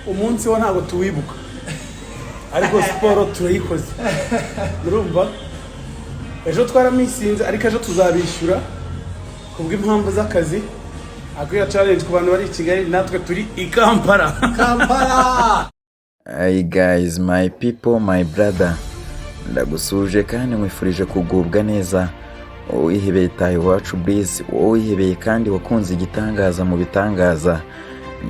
umunsi wo ntago tuwibuka ariko siporo turayikoze urumva ejo twaramisinze ariko ejo tuzabishyura kubw'impamvu z'akazi akwiye challenge ku bantu bari i Kigali natwe turi i Kampala. Hey guys, my people, my brother, ndagusuje kandi mwifurije kugubwa neza. Uwihebeye tayo wacu Breeze, uwihebeye kandi wakunze igitangaza mu bitangaza.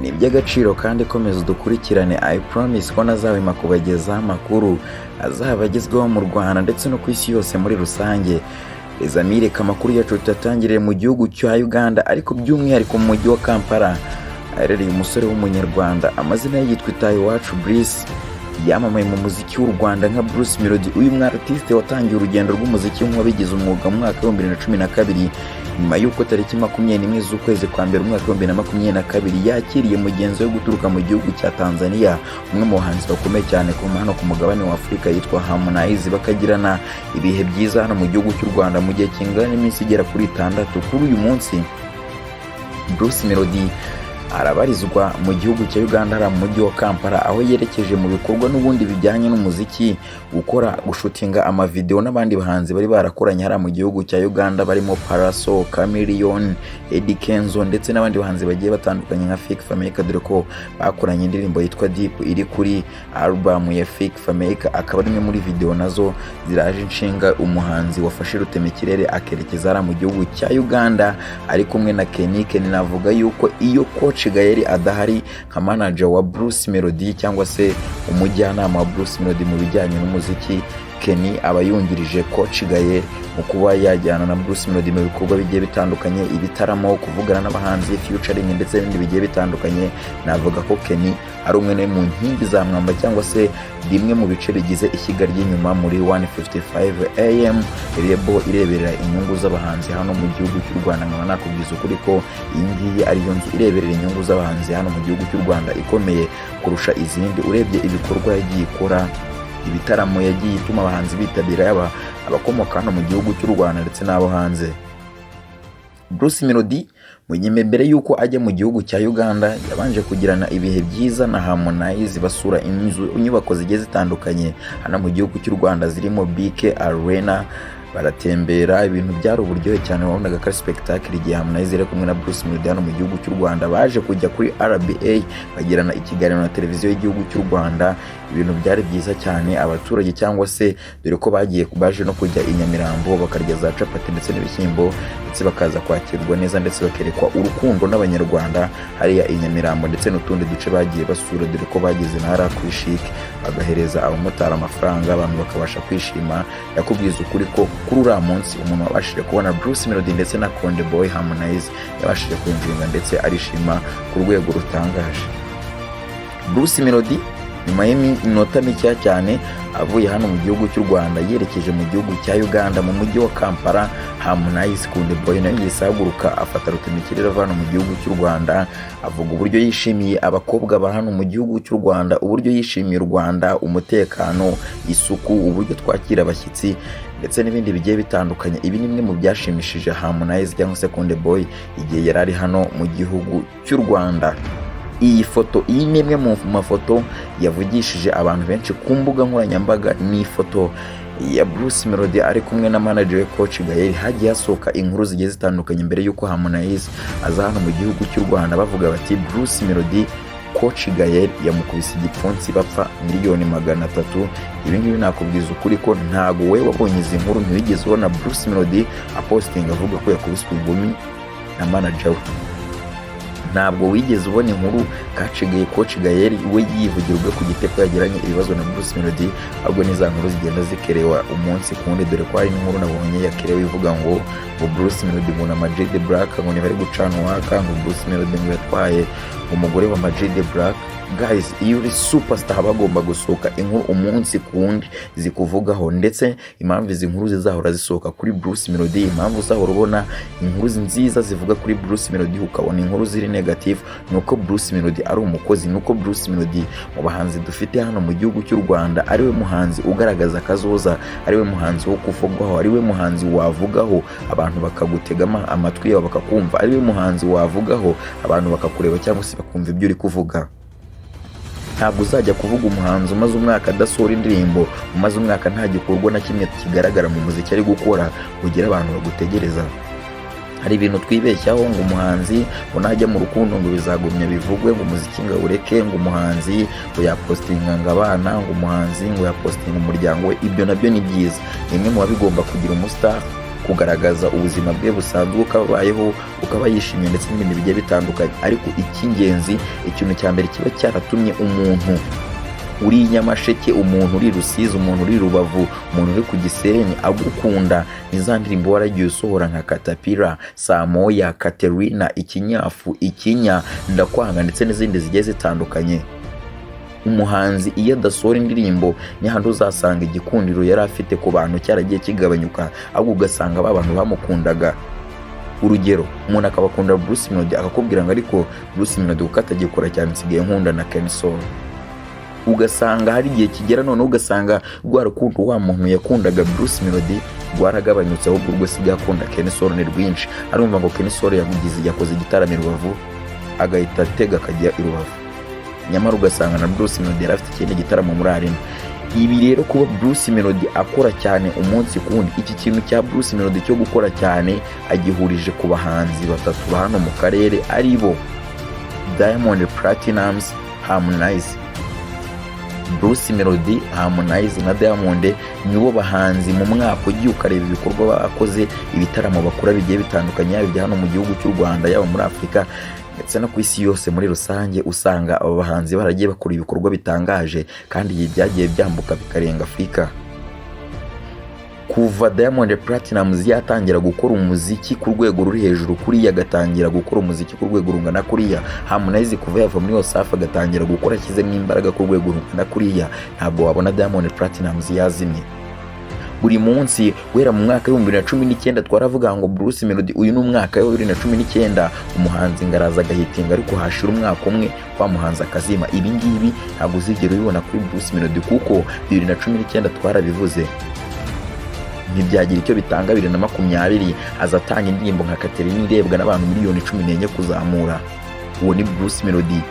Ni by'agaciro kandi komeza dukurikirane. I promise ko nazawema kubagezaho amakuru azabagezweho mu Rwanda ndetse no ku isi yose muri rusange. Ezamire kamakuru yacu tutatangiriye mu gihugu cya Uganda ariko by'umwihariko mu mujyi wa Kampala. Arereye umusore w'umunyarwanda amazina ye yitwa tayo wacu Breeze. Yamamaye mu muziki w'u Rwanda nka Bruce Melody. Uyu mwartiste watangiye urugendo rw'umuziki nk'uwabigize umwuga mu mwaka wa 2012 nyuma y'uko tariki 21 z'ukwezi kwa mbere umwaka wa 2022 yakiriye mugenzi we guturuka mu gihugu cya Tanzania, umwe mu bahanzi bakomeye cyane ku hano ku mugabane wa Afrika yitwa Harmonize, bakagirana ibihe byiza hano mu gihugu cy'u Rwanda mu gihe kingana n'iminsi igera kuri 6. Kuri uyu munsi Bruce Melody arabarizwa mu gihugu cya Uganda mu mujyi wa Kampala, aho yerekeje mu bikorwa n'ubundi bijyanye n'umuziki, gukora gushutinga amavideo n'abandi bahanzi bari barakoranye hara mu gihugu cya Uganda barimo Paraso, Chameleone, Eddy Kenzo ndetse n'abandi bahanzi bagiye batandukanye nka Fake Fameka, dore ko bakoranye indirimbo yitwa Deep iri kuri album ya Fake Fameka. Akaba ari muri video nazo ziraje inshinga umuhanzi wafashe rutemekirere akerekeza hara mu gihugu cya Uganda ari kumwe na Kenike. Ninavuga yuko iyo coach Gael adahari nka manager wa Bruce Melody cyangwa se umujyanama wa Bruce Melody mu bijyanye n'umuziki, Kenny aba yungirije coach Gael mu kuba yajyana na Bruce Melody mu bikorwa bigiye bitandukanye, ibitaramo, kuvugana n'abahanzi, featuring ndetse n'ibindi bigiye bitandukanye. Navuga ko Kenny ari umwe mu nkingi za mwamba cyangwa se rimwe mu bice bigize ishyiga ry'inyuma muri 155 AM rebo ireberera inyungu z'abahanzi hano mu gihugu cy'u Rwanda. Nkaba nakubwiza ukuri ko iyi ngiyi ari yo nzu ireberera inyungu z'abahanzi hano mu gihugu cy'u Rwanda ikomeye kurusha izindi. Urebye ibikorwa yagiye ikora, ibitaramo yagiye ituma abahanzi bitabira yaba abakomoka hano mu gihugu cy'u Rwanda ndetse n'abo hanze. Bruce Melody mbere yuko ajya mu gihugu cya Uganda yabanje kugirana ibihe byiza na Harmonize, basura inyubako zigiye zitandukanye hano mu gihugu cy'u Rwanda zirimo BK Arena, baratembera, ibintu byari uburyohe cyane. Wabonaga ko spectacle igihe Harmonize iri kumwe na Bruce Melody hano mu gihugu cy'u Rwanda. Baje kujya kuri RBA bagirana ikiganiro na televiziyo y'igihugu cy'u Rwanda. Ibintu byari byiza cyane. Abaturage cyangwa se dore ko baje no kujya i Nyamirambo bakarya za capati ndetse n'ibishyimbo ndetse bakaza kwakirwa neza ndetse bakerekwa urukundo n'abanyarwanda hariya i Nyamirambo ndetse n'utundi duce bagiye basura, dore ko bageze ntara kuri chic bagahereza abamotari amafaranga, abantu bakabasha kwishima. Yakubwiza ukuri ko kuri uriya munsi umuntu wabashije kubona Bruce Melody ndetse na Konde Boy Harmonize yabashije kwinjira ndetse arishima ku rwego rutangaje. Bruce Melody nyuma y'iminota mike cyane avuye hano mu gihugu cy'u Rwanda yerekeje mu gihugu cya Uganda mu mujyi wa Kampala. Harmonize Konde Boy nayo yisaguruka afata rutemikirere hano mu gihugu cy'u Rwanda, avuga uburyo yishimiye abakobwa ba hano mu gihugu cy'u Rwanda, uburyo yishimiye u Rwanda, umutekano, isuku, uburyo twakira abashyitsi ndetse n'ibindi bigiye bitandukanye. Ibi ni bimwe mu byashimishije Harmonize cyangwa se Konde Boy igihe yari hano mu gihugu cy'u Rwanda. Iyi foto, iyi ni imwe mu mafoto yavugishije abantu benshi ku mbuga nkoranyambaga. Ni ifoto ya Bruce Melody ari kumwe na manager we coach Gael. Hagiye hasohoka inkuru zigiye zitandukanye mbere yuko Harmonize aza hano mu gihugu cy'u Rwanda, bavuga bati Bruce Melody coach Gael yamukubise igipfunsi bapfa $300,000. Ibi ngibi nakubwiza ukuri ko ntago we wabonye izi nkuru, ntiwigeze ubona Bruce Melody apostinga avuga ko yakubiswe ingumi na manager we. Ntabwo wigeze ubona inkuru kacigaye coach Gael we yivugira ubwo ku gite ko yagiranye ibibazo na Bruce Melody, ahubwo niza nkuru zigenda zikerewa umunsi kundi. Dore ko hari inkuru nabonye yakerewe ivuga ngo Bruce Melody ngo na Majid Black ngo ni bari gucana waka, ngo Bruce Melody ngo yatwaye umugore wa Majid Black. Guys, iyo uri superstar bagomba gusohoka inkuru umunsi kundi zikuvugaho, ndetse impamvu izi nkuru zizahora zisohoka kuri Bruce Melody, impamvu uzahora ubona inkuru nziza zivuga kuri Bruce Melody ukabona inkuru ziri negative, nuko Bruce Melody ari umukozi, nuko Bruce Melody mu bahanzi dufite hano mu gihugu cy'u Rwanda ariwe muhanzi ugaragaza kazoza, ariwe muhanzi wo kuvugwaho, ariwe muhanzi wavugaho abantu bakagutega amatwi yabo bakakumva, ariwe muhanzi wavugaho abantu bakakureba cyangwa se bakumva ibyo uri kuvuga. ntabwo uzajya kuvuga umuhanzi umaze umwaka adasohora indirimbo, umaze umwaka nta gikorwa na kimwe kigaragara mu muziki ari gukora kugira abantu bagutegereza. Hari ibintu twibeshyaho ngo umuhanzi unajya mu rukundo ngo bizagumya bivugwe, ngo umuziki ngo ureke, ngo umuhanzi ngo yapostinga ngo abana, ngo umuhanzi ngo yapostinga umuryango we. Ibyo nabyo ni byiza, nimwe mu bigomba kugira umustar, kugaragaza ubuzima bwe busanzwe ukabayeho, ukaba yishimye ndetse n'ibindi bigiye bitandukanye. Ariko icy'ingenzi, ikintu cya mbere kiba cyaratumye umuntu uri Nyamasheke, umuntu uri Rusizi, umuntu uri Rubavu, umuntu uri ku Gisenyi agukunda ni za ndirimbo waragiye usohora nka Katapira, Samoya, Katerina, Ikinyafu, Ikinya, Ndakwanga ndetse n'izindi zigiye zitandukanye. Umuhanzi iyo adasohora indirimbo ni handi uzasanga igikundiro yari afite ku bantu cyaragiye kigabanyuka, ahubwo ugasanga ba bantu bamukundaga. Urugero, umuntu akabakunda Bruce Melody akakubwira ngo ariko Bruce Melody uko atagikora cyane nsigaye nkunda na Ken Soul. Ugasanga hari igihe kigera none ugasanga rwa rukundo wa muntu yakundaga Bruce Melody rwaragabanyutse, ahubwo urwo sigaye akunda Ken Soul ni rwinshi. Arumva ngo Ken Soul yakoze igitaramo i Rubavu agahita atega akajya i Rubavu, nyamara ugasanga na Bruce Melody yari afite ikindi gitaramo muri Arena. Ibi rero kuba Bruce Melody akora cyane umunsi kundi, iki kintu cya Bruce Melody cyo gukora cyane agihurije ku bahanzi batatu ba hano mu karere, ari bo Diamond Platnumz, Harmonize. Bruce Melody, Harmonize na Diamond nibo bahanzi mu mwaka ugiye ukareba ibikorwa bakoze, ibitaramo bakora bigiye bitandukanye, yaba hano mu gihugu cy'u Rwanda, yaba muri Afurika ndetse no ku isi yose muri rusange. Usanga aba bahanzi baragiye bakora ibikorwa bitangaje kandi igihe byagiye byambuka bikarenga Afurika. Kuva Diamond Platnumz yatangira gukora umuziki ku rwego ruri hejuru kuriya, agatangira gukora umuziki ku rwego rungana kuriya, Harmonize kuva yava muri Wasafi agatangira gukora ashyizemo imbaraga ku rwego rungana kuriya, ntabwo wabona Diamond Platnumz yazimye. Buri munsi guhera mu mwaka wa 2019 twaravuga ngo Bruce Melody uyu ni umwaka wa 2019 umuhanzi ngaraza agahitinga, ariko hashira umwaka umwe bamuhanza akazima. Ibi ngibi ntabwo uzigera ubibona kuri Bruce Melody kuko 2019 twarabivuze ntibyagira icyo bitanga. 2020 azatanga indirimbo nka Katerina irebwa n'abantu miliyoni 14 kuzamura. Uwo ni Bruce Melody.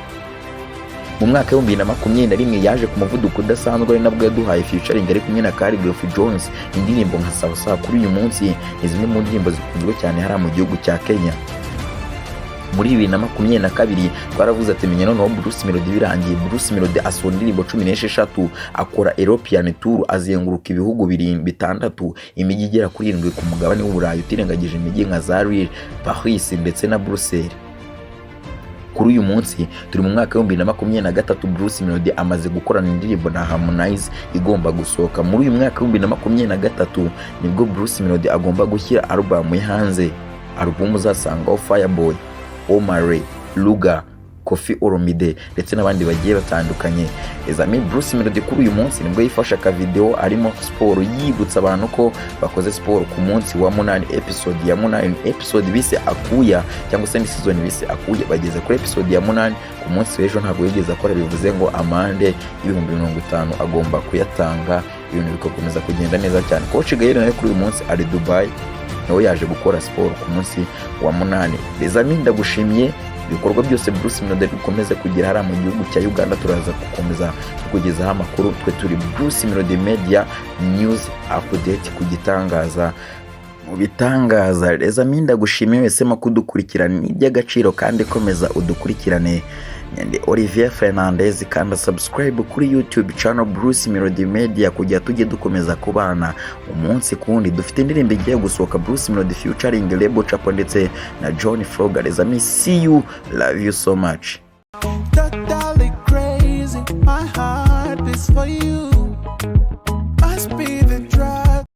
Mu mwaka wa 2021 yaje ku muvuduko udasanzwe, ari nabwo yaduhaye featuring ari kumwe na Gael Jones indirimbo nka Sawa. Kuri uyu munsi ni zimwe mu ndirimbo zikunzwe cyane hari mu gihugu cya Kenya. Muri 2022 twaravuze ati menye noneho Bruce Melody birangiye. Bruce Melody asohora indirimbo 16, akora European Tour, azenguruka ibihugu 6, imijyi igera kuri 7 ku mugabane w'Uburayi, utirengagije imijyi nka Zurich, Paris ndetse na Bruxelles. Kuri uyu munsi turi mu mwaka wa 2023, Bruce Melody amaze gukorana indirimbo na Harmonize igomba gusohoka. Muri uyu mwaka wa 2023 nibwo Bruce Melody agomba gushyira album ye hanze. Album uzasangaho Fireboy, Omare, Luga, Kofi Olomide ndetse n'abandi bagiye batandukanye. Ezami Bruce Melody kuri uyu munsi nibwo yifasha ka video arimo sport, yibutsa abantu ko bakoze sport ku munsi wa 8, episode ya 8, episode bise Akuya cyangwa se ni season bise Akuya. Bageze kuri episode ya 8 ku munsi w'ejo, ntabwo yigeze akora, bivuze ngo amande 50,000 agomba kuyatanga. Ibintu bikokomeza kugenda neza cyane. Coach Gael nawe kuri uyu munsi ari Dubai, nawe yaje gukora sport ku munsi wa 8. Ezami ndagushimiye ibikorwa byose Bruce Melody ukomeze kugira hari mu gihugu cya Uganda. Turaza gukomeza kukugezaho amakuru. Twe turi Bruce Melody Media News Update ku gitangaza mu bitangaza. Ezami ndagushimiye wese makudukurikirana, ni by'agaciro kandi komeza udukurikirane. Nyande Olivier Fernandez, kanda subscribe kuri YouTube channel Bruce Melody Media kujya tujye dukomeza kubana umunsi kundi. Dufite indirimbo igiye gusohoka Bruce Melody featuring Lebo Chapo ndetse na John Frogger. Ezami, see you, love you so much. Totally crazy, my heart is for you.